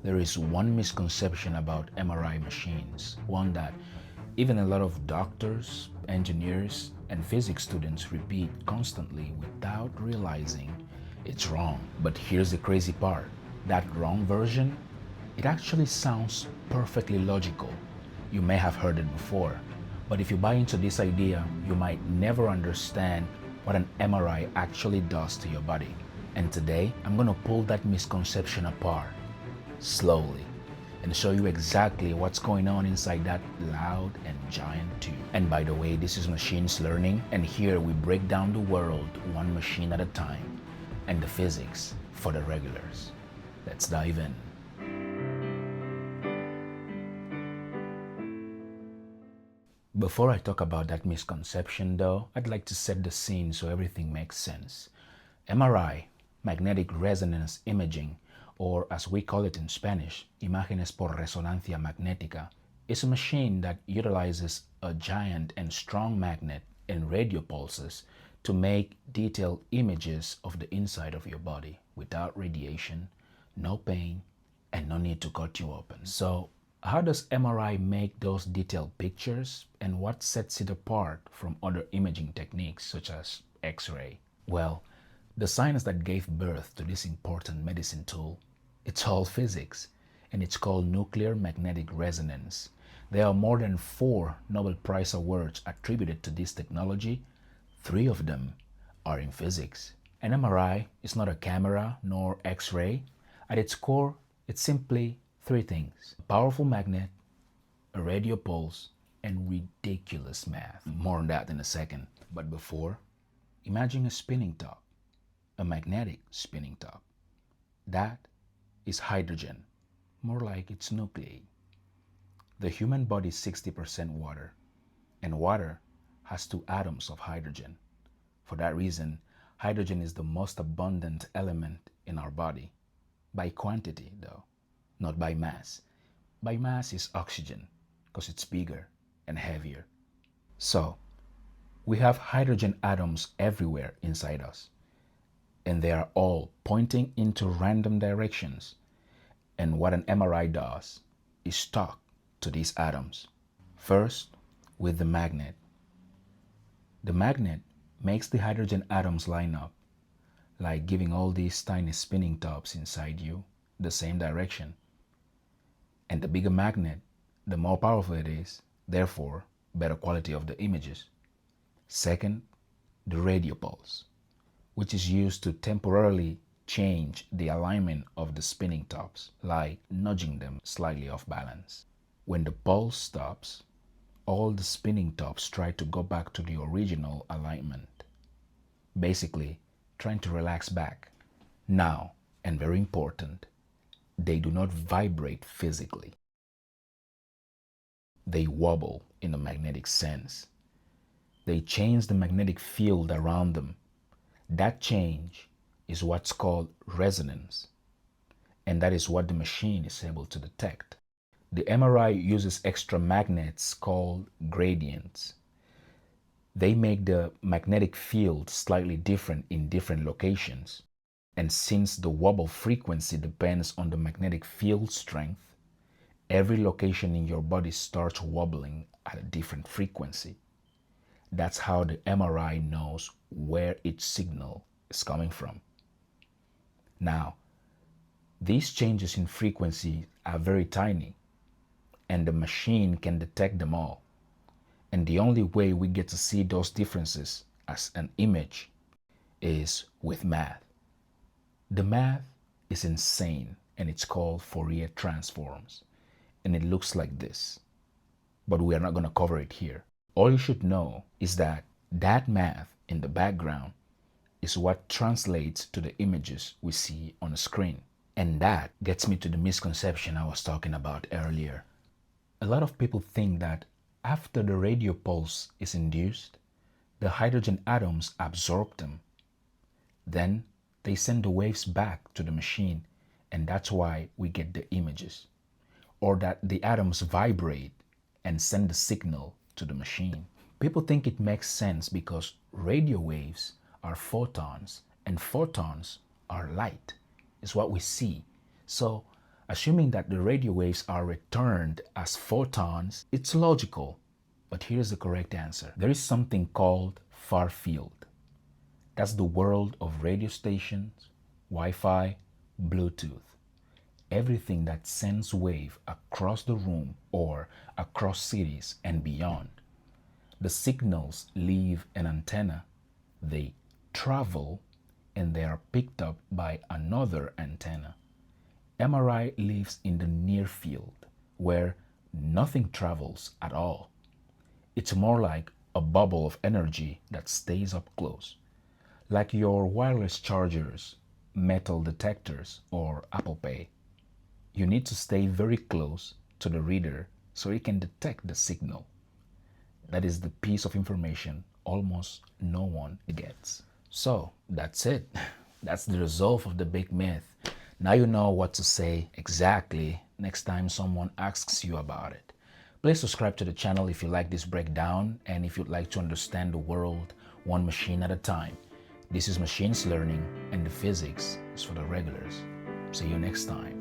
There is one misconception about MRI machines, one that even a lot of doctors, engineers, and physics students repeat constantly without realizing it's wrong. But here's the crazy part. That wrong version, it actually sounds perfectly logical. You may have heard it before, but if you buy into this idea, you might never understand what an MRI actually does to your body. And today, I'm going to pull that misconception apart slowly and show you exactly what's going on inside that loud and giant tube. And by the way, this is Machines Learning, and here we break down the world one machine at a time and the physics for the regulars. Let's dive in. Before I talk about that misconception though, I'd like to set the scene so everything makes sense. MRI, magnetic resonance imaging, or as we call it in Spanish, imágenes por resonancia magnética, is a machine that utilizes a giant and strong magnet and radio pulses to make detailed images of the inside of your body without radiation, no pain, and no need to cut you open. So, how does MRI make those detailed pictures, and what sets it apart from other imaging techniques such as X-ray? Well, the science that gave birth to this important medicine tool, it's all physics, and it's called nuclear magnetic resonance. There are more than 4 Nobel Prize awards attributed to this technology. 3 of them are in physics. An MRI is not a camera nor X-ray. At its core, it's simply 3 things: a powerful magnet, a radio pulse, and ridiculous math. More on that in a second. But before, imagine a spinning top, a magnetic spinning top. That is hydrogen, more like its nuclei. The human body is 60% water, and water has 2 atoms of hydrogen. For that reason, hydrogen is the most abundant element in our body, by quantity though, not by mass. By mass is oxygen, because it's bigger and heavier. So, we have hydrogen atoms everywhere inside us, and they are all pointing into random directions. And what an MRI does is talk to these atoms. First, with the magnet. The magnet makes the hydrogen atoms line up, like giving all these tiny spinning tops inside you the same direction. And the bigger magnet, the more powerful it is, therefore, better quality of the images. Second, the radio pulse, which is used to temporarily change the alignment of the spinning tops, like nudging them slightly off balance. When the pulse stops, all the spinning tops try to go back to the original alignment, basically trying to relax back. Now, and very important, they do not vibrate physically. They wobble in a magnetic sense. They change the magnetic field around them. That change is what's called resonance, and that is what the machine is able to detect. The MRI uses extra magnets called gradients. They make the magnetic field slightly different in different locations, and since the wobble frequency depends on the magnetic field strength, every location in your body starts wobbling at a different frequency. That's how the MRI knows where its signal is coming from. Now, these changes in frequency are very tiny, and the machine can detect them all. And the only way we get to see those differences as an image is with math. The math is insane, and it's called Fourier transforms, and it looks like this. But we are not going to cover it here. All you should know is that that math in the background is what translates to the images we see on the screen. And that gets me to the misconception I was talking about earlier. A lot of people think that after the radio pulse is induced, the hydrogen atoms absorb them. Then they send the waves back to the machine, and that's why we get the images. Or that the atoms vibrate and send the signal to the machine. People think it makes sense because radio waves are photons, and photons are light, is what we see. So Assuming that the radio waves are returned as photons, it's logical. But here's the correct answer. There is something called far field. That's the world of radio stations, Wi-Fi, Bluetooth. Everything that sends wave across the room or across cities and beyond. The signals leave an antenna, they travel, and they are picked up by another antenna. MRI lives in the near field, where nothing travels at all. It's more like a bubble of energy that stays up close, like your wireless chargers, metal detectors, or Apple Pay. You need to stay very close to the reader so it can detect the signal. That is the piece of information almost no one gets. So that's it. That's the resolve of the big myth. Now you know what to say exactly next time someone asks you about it. Please subscribe to the channel if you like this breakdown and if you'd like to understand the world one machine at a time. This is Machines Learning, and the physics is for the regulars. See you next time.